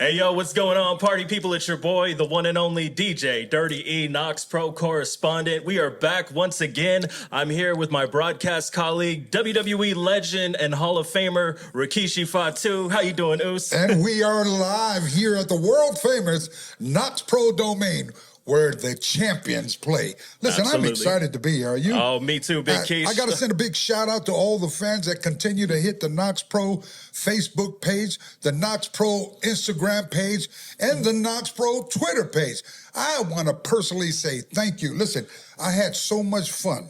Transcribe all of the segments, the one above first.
Hey, yo, what's going on, party people? It's your boy, the one and only DJ, Dirty E, Knox Pro correspondent. We are back once again. I'm here with my broadcast colleague, WWE legend and Hall of Famer, Rikishi Fatu. How you doing, Oos? And we are live here at the world-famous Knox Pro domain, where the champions play. Listen, Absolutely. I'm excited to be here. Are you? Oh, me too, Big Keish. I got to send a big shout out to all the fans that continue to hit the Knox Pro Facebook page, the Knox Pro Instagram page, and the Knox Pro Twitter page. I want to personally say thank you. Listen, I had so much fun.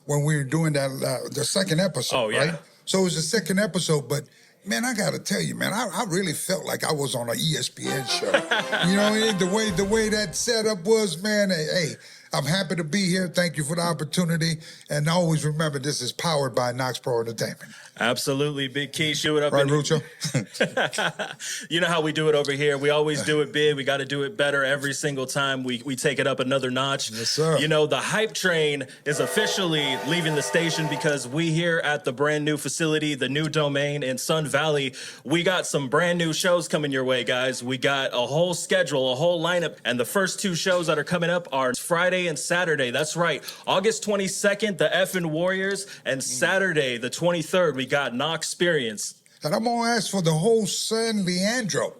When we were doing that, the second episode, right? So it was the second episode, but man, I gotta tell you, man, I really felt like I was on an ESPN show. You know, the way that setup was, man. Hey, I'm happy to be here. Thank you for the opportunity, and always remember, this is powered by Knox Pro Entertainment. Absolutely, Big Keish. Do it up, right, Rucho? You know how we do it over here. We always do it big. We got to do it better every single time we take it up another notch. Yes, sir. You know, the hype train is officially leaving the station because we here at the brand new facility, the new domain in Sun Valley, we got some brand new shows coming your way, guys. We got a whole schedule, a whole lineup, and the first two shows that are coming up are Friday and Saturday. That's right. August 22nd, the Effin' Warriors, and Saturday, the 23rd, we got KNOKXPERIENCE. And I'm gonna ask for the whole San Leandro,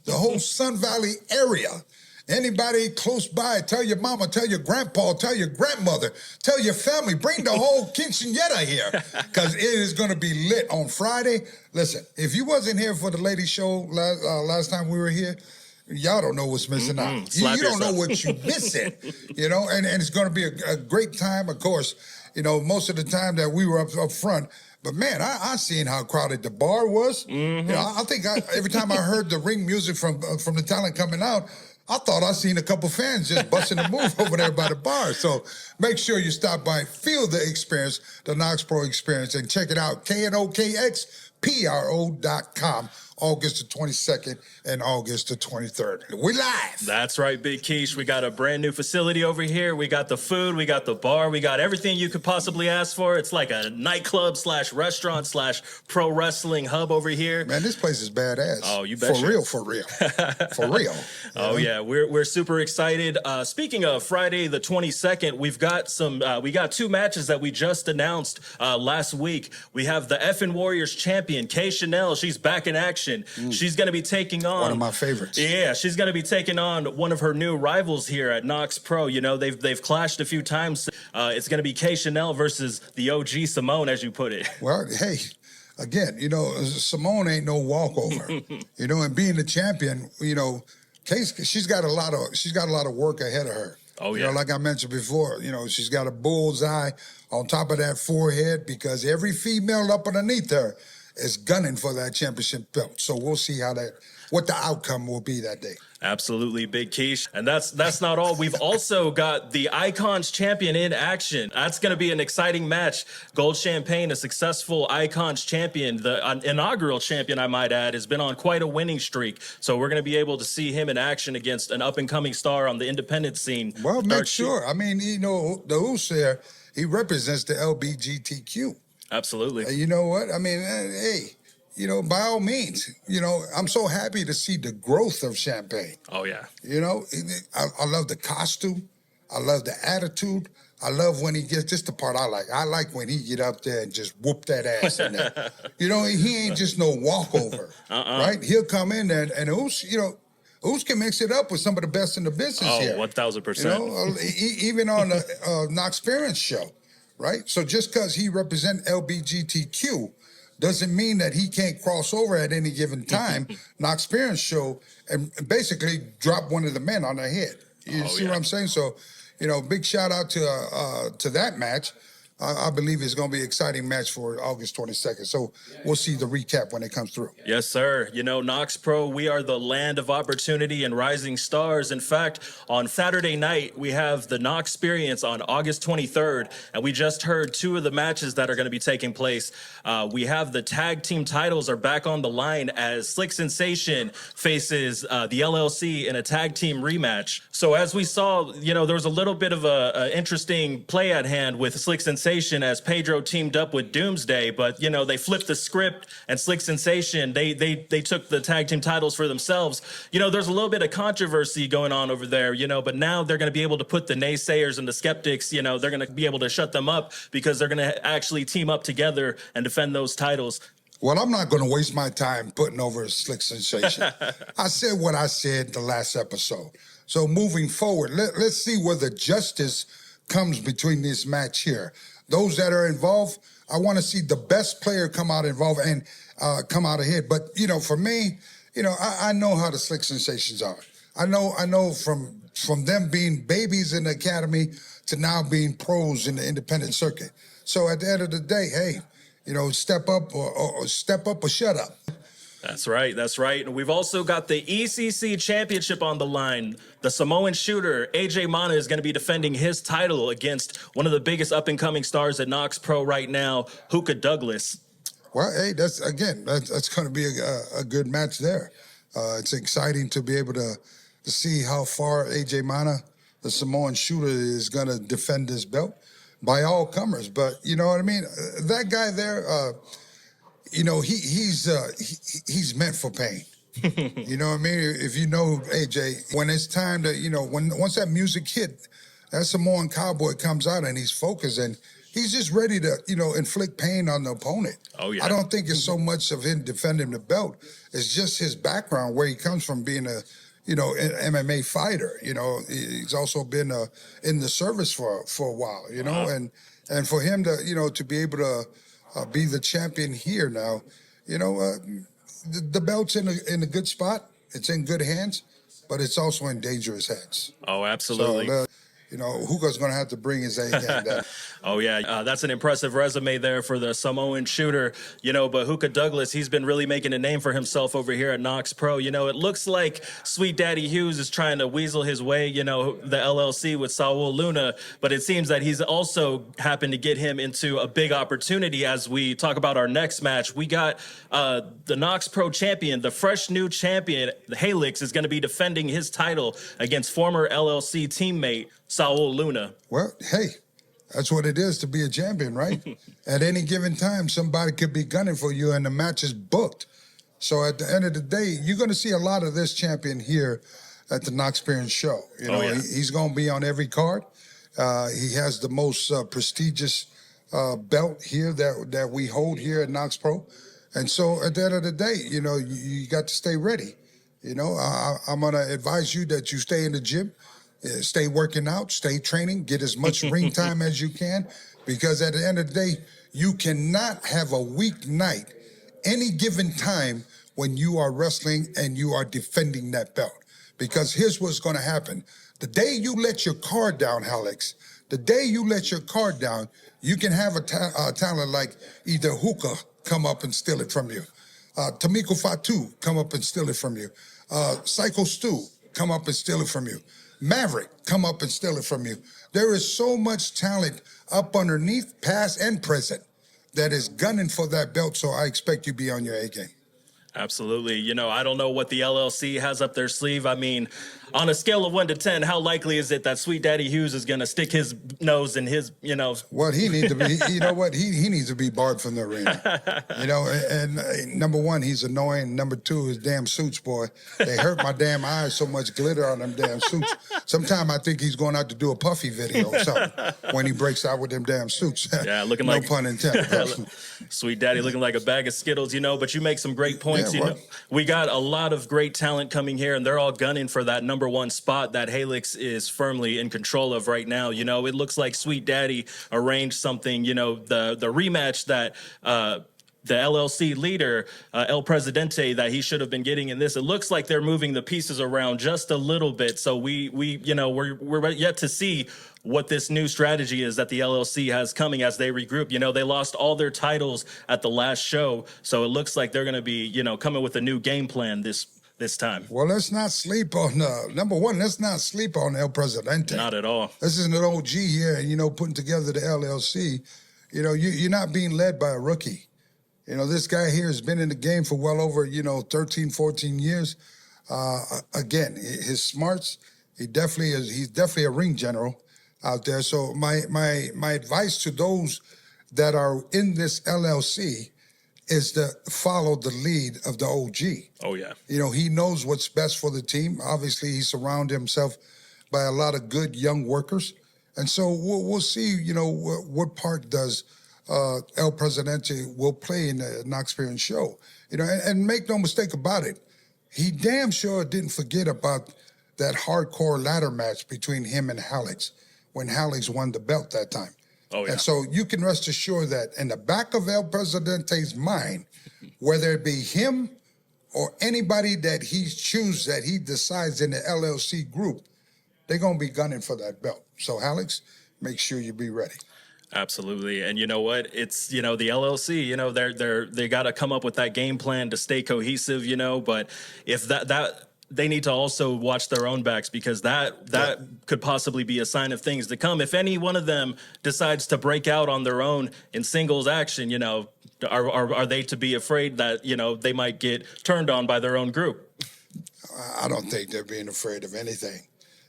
the whole Sun Valley area. Anybody close by, tell your mama, tell your grandpa, tell your grandmother, tell your family, bring the whole quinceañera here, because it is gonna be lit on Friday. Listen, if you wasn't here for the lady show last time we were here, y'all don't know what's missing out. You don't know what you're missing, you know, and it's gonna be a great time. Of course, you know, most of the time that we were up front, but man, I seen how crowded the bar was. You know, I think every time I heard the ring music from the talent coming out, I thought I seen a couple fans just busting a move over there by the bar. So make sure you stop by, feel the experience, the Knox Pro experience, and check it out, KNOKXPRO.com. August the 22nd and August the 23rd. We live. That's right, Big Keish. We got a brand new facility over here. We got the food, we got the bar, we got everything you could possibly ask for. It's like a nightclub / restaurant / pro wrestling hub over here. Man, this place is badass. Oh, you bet. For real. For real. Oh, yeah. We're super excited. Speaking of Friday the 22nd, we got two matches that we just announced last week. We have the Effin' Warriors champion, Kay Chanel. She's back in action. She's going to be taking on one of my favorites. Yeah, she's going to be taking on one of her new rivals here at Knox Pro. You know, they've clashed a few times. It's going to be Kay Chanel versus the OG Simone, as you put it. Well, hey, again, you know, Simone ain't no walkover. You know, and being the champion, you know, Kay, she's got a lot of work ahead of her. Oh, yeah. You know, like I mentioned before, you know, she's got a bullseye on top of that forehead because every female up underneath her is gunning for that championship belt. So we'll see what the outcome will be that day. Absolutely, Big Keish. And that's not all. We've also got the Icons champion in action. That's going to be an exciting match. Gold Champagne, a successful Icons champion, the inaugural champion, I might add, has been on quite a winning streak. So we're going to be able to see him in action against an up-and-coming star on the independent scene. Well, make sure. I mean, you know, the Uso there, he represents the LGBTQ. Absolutely. You know what? I mean, hey, you know, by all means, you know, I'm so happy to see the growth of Champagne. Oh, yeah. You know, I love the costume. I love the attitude. I love when he gets, this the part I like. I like when he get up there and just whoop that ass in there. You know, he ain't just no walkover, right? He'll come in there and Uso, you know, Uso can mix it up with some of the best in the business here. 1,000%. You know, even on the KNOKXPERIENCE show. Right? So just because he represents LGBTQ doesn't mean that he can't cross over at any given time. KNOKXPERIENCE show and basically drop one of the men on their head. You see what I'm saying? So, you know, big shout out to that match. I believe it's going to be an exciting match for August 22nd. So we'll see the recap when it comes through. Yes, sir. You know, Knox Pro, we are the land of opportunity and rising stars. In fact, on Saturday night, we have the KNOKXPERIENCE on August 23rd, and we just heard two of the matches that are going to be taking place. We have the tag team titles are back on the line as Slick Sensation faces the LLC in a tag team rematch. So as we saw, you know, there was a little bit of a interesting play at hand with Slick Sensation Sensation as Pedro teamed up with Doomsday, but you know they flipped the script and Slick Sensation they took the tag team titles for themselves. You know, there's a little bit of controversy going on over there, you know, but now they're going to be able to put the naysayers and the skeptics, you know, they're going to be able to shut them up because they're going to actually team up together and defend those titles. Well, I'm not going to waste my time putting over a Slick Sensation. I said what I said the last episode. So moving forward, let's see where the justice comes between this match here. Those that are involved, I want to see the best player come out involved and come out ahead. But, you know, for me, you know, I know how the Slick Sensations are. I know from them being babies in the academy to now being pros in the independent circuit. So at the end of the day, hey, you know, step up or step up or shut up. That's right. That's right. And we've also got the ECC championship on the line. The Samoan shooter, AJ Mana, is going to be defending his title against one of the biggest up-and-coming stars at Knox Pro right now, Hookah Douglas. Well, hey, that's going to be a good match there. It's exciting to be able to see how far AJ Mana, the Samoan shooter, is going to defend this belt by all comers. But you know what I mean? That guy there, you know, he's meant for pain. You know what I mean? If you know AJ, when it's time to, you know, once that music hit, that Samoan cowboy comes out and he's focused and he's just ready to, you know, inflict pain on the opponent. Oh, yeah. I don't think it's so much of him defending the belt. It's just his background, where he comes from being a, you know, an MMA fighter. You know, he's also been in the service for a while, you know, and for him to, you know, to be able to be the champion here now, you know, the belt's in a good spot. It's in good hands, but it's also in dangerous hands. Oh, absolutely. So, you know, Hookah's going to have to bring his A game down. Oh, yeah. That's an impressive resume there for the Samoan shooter. You know, but Hookah Douglas, he's been really making a name for himself over here at Knox Pro. You know, it looks like Sweet Daddy Hughes is trying to weasel his way, you know, the LLC with Saul Luna. But it seems that he's also happened to get him into a big opportunity as we talk about our next match. We got the Knox Pro champion, the fresh new champion, Halix, is going to be defending his title against former LLC teammate Saul Luna. Well, hey, that's what it is to be a champion, right? At any given time, somebody could be gunning for you and the match is booked. So at the end of the day, you're going to see a lot of this champion here at the KNOKXPERIENCE show. You know, he's going to be on every card. He has the most prestigious belt here that we hold here at Knox Pro. And so at the end of the day, you know, you got to stay ready. You know, I'm going to advise you that you stay in the gym. Stay working out, stay training, get as much ring time as you can, because at the end of the day, you cannot have a weak night any given time when you are wrestling and you are defending that belt. Because here's what's going to happen. The day you let your guard down, Halix, the day you let your guard down, you can have a talent like either Hookah come up and steal it from you, Tamiko Fatu come up and steal it from you, Psycho Stu come up and steal it from you, Maverick come up and steal it from you. There is so much talent up underneath, past and present, that is gunning for that belt, so I expect you to be on your A game. Absolutely. You know, I don't know what the LLC has up their sleeve. I mean, on a scale of 1 to 10, how likely is it that Sweet Daddy Hughes is going to stick his nose in his, you know? Well, he needs to be, you know what? He needs to be barred from the arena. You know, and number one, he's annoying. Number two, his damn suits, boy. They hurt my damn eyes, so much glitter on them damn suits. Sometimes I think he's going out to do a Puffy video or something when he breaks out with them damn suits. Yeah, looking no like... No pun intended. Sweet Daddy looking like a bag of Skittles, you know, but you make some great points. Yeah, you know, we got a lot of great talent coming here, and they're all gunning for that number one spot that Halix is firmly in control of right now. You know, it looks like Sweet Daddy arranged something, you know, the rematch that the LLC leader, El Presidente, that he should have been getting in this. It looks like they're moving the pieces around just a little bit. So we you know, we're yet to see what this new strategy is that the LLC has coming as they regroup. You know, they lost all their titles at the last show, so it looks like they're going to be, you know, coming with a new game plan this time. Well, let's not sleep on, number one, let's not sleep on El Presidente. Not at all. This is an OG here, and, you know, putting together the LLC. You know, you're not being led by a rookie. You know, this guy here has been in the game for well over, you know, 13, 14 years. Again, his smarts, he's definitely a ring general. out there. So my advice to those that are in this LLC is to follow the lead of the OG. Oh, yeah. You know, he knows what's best for the team. Obviously, he surrounded himself by a lot of good young workers. And so we'll see, you know, what part does El Presidente will play in the Knox Experience show. You know, and make no mistake about it, he damn sure didn't forget about that hardcore ladder match between him and Alex when Alex won the belt that time. Oh, yeah. And so you can rest assured that in the back of El Presidente's mind, whether it be him or anybody that he chooses, that he decides in the LLC group, they're going to be gunning for that belt. So, Alex, make sure you be ready. Absolutely. And you know what? It's, you know, the LLC, you know, they got to come up with that game plan to stay cohesive, you know, but if that they need to also watch their own backs, because that could possibly be a sign of things to come. If any one of them decides to break out on their own in singles action, you know, are they to be afraid that, you know, they might get turned on by their own group? I don't think they're being afraid of anything.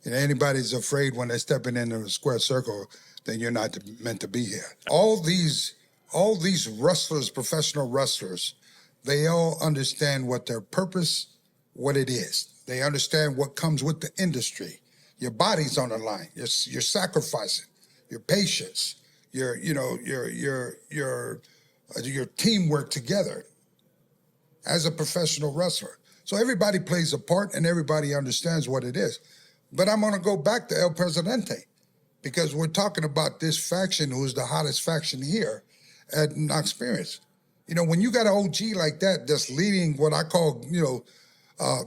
You know, anybody's afraid when they're stepping into a square circle, then you're not meant to be here. All these wrestlers, professional wrestlers, they all understand what their purpose, what it is. They understand what comes with the industry. Your body's on the line. You're sacrificing your patience, your teamwork together as a professional wrestler. So everybody plays a part and everybody understands what it is. But I'm going to go back to El Presidente, because we're talking about this faction who is the hottest faction here at Knox Experience. You know, when you got an OG like that that's leading what I call, you know,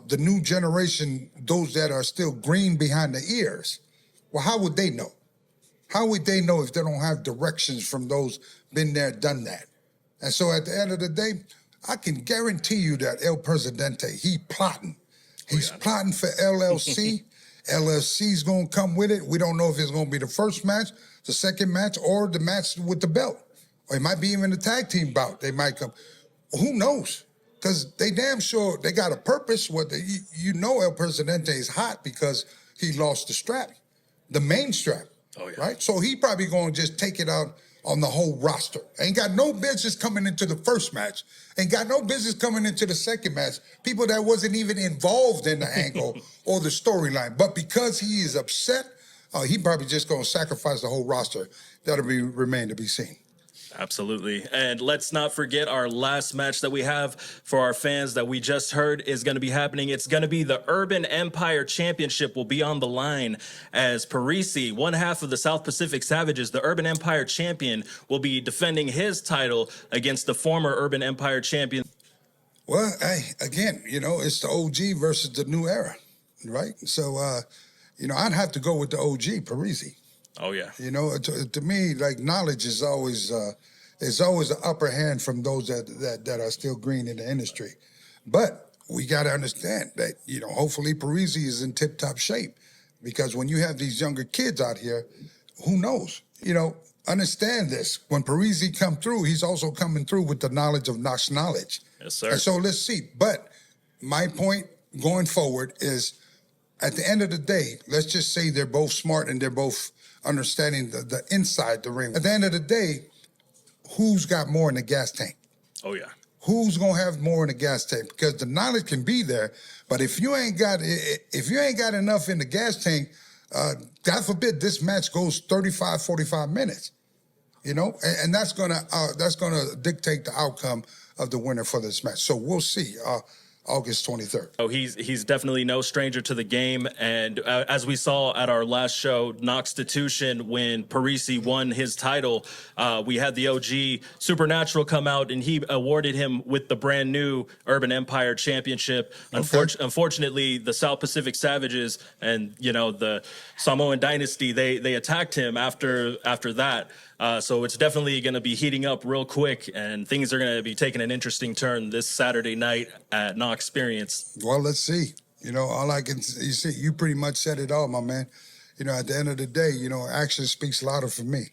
the new generation, those that are still green behind the ears, well, how would they know? How would they know if they don't have directions from those been there, done that? And so at the end of the day, I can guarantee you that El Presidente, he plotting. He's plotting for LLC. LFC's going to come with it. We don't know if it's going to be the first match, the second match, or the match with the belt. Or it might be even a tag team bout. They might come. Who knows? Because they damn sure they got a purpose. You know El Presidente is hot because he lost the strap, the main strap, right? So he probably going to just take it out on the whole roster. Ain't got no business coming into the first match. Ain't got no business coming into the second match. People that wasn't even involved in the angle or the storyline. But because he is upset, he probably just going to sacrifice the whole roster. That'll remain to be seen. Absolutely. And let's not forget our last match that we have for our fans that we just heard is going to be happening. It's going to be the Urban Empire Championship will be on the line as Parisi, one half of the South Pacific Savages, the Urban Empire champion, will be defending his title against the former Urban Empire champion. Well, again, you know, it's the OG versus the new era, right? So, you know, I'd have to go with the OG, Parisi. Oh, yeah. You know, to me, like, knowledge is always an upper hand from those that are still green in the industry. But we got to understand that, you know, hopefully Parisi is in tip-top shape, because when you have these younger kids out here, who knows? You know, understand this. When Parisi come through, he's also coming through with the knowledge of Knox knowledge. Yes, sir. And so let's see. But my point going forward is, at the end of the day, let's just say they're both smart and they're both understanding the inside the ring. At the end of the day, who's got more in the gas tank? Oh, yeah. Who's gonna have more in the gas tank? Because the knowledge can be there, but if you ain't got enough in the gas tank, God forbid this match goes 35, 45 minutes. You know, and that's gonna dictate the outcome of the winner for this match. So we'll see. August 23rd. Oh, he's definitely no stranger to the game. And as we saw at our last show, Knoxstitution, when Parisi won his title, we had the OG Supernatural come out and he awarded him with the brand new Urban Empire Championship. Okay. Unfortunately, the South Pacific Savages and, you know, the Samoan Dynasty, they attacked him after that. So it's definitely going to be heating up real quick, and things are going to be taking an interesting turn this Saturday night at KNOKX Experience. Well, let's see. You know, all I can see, you pretty much said it all, my man. You know, at the end of the day, you know, action speaks louder for me.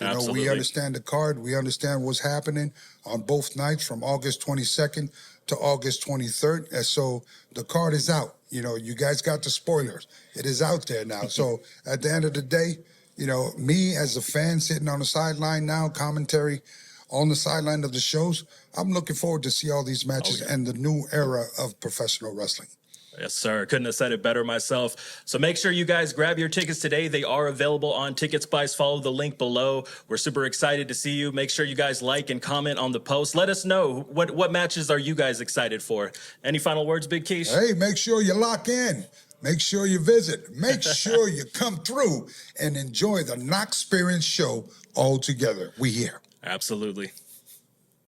You Absolutely. know, we understand the card. We understand what's happening on both nights from August 22nd to August 23rd. And so the card is out. You know, you guys got the spoilers. It is out there now. So at the end of the day, You know, me as a fan sitting on the sideline now, commentary on the sideline of the shows, I'm looking forward to see all these matches and the new era of professional wrestling. Yes, sir. Couldn't have said it better myself. So make sure you guys grab your tickets today. They are available on Ticket Spice. Follow the link below. We're super excited to see you. Make sure you guys like and comment on the post. Let us know what matches are you guys excited for. Any final words, Big Keish? Hey, make sure you lock in. Make sure you visit. Make sure you come through and enjoy the KNOKXPERIENCE show all together. We here. Absolutely.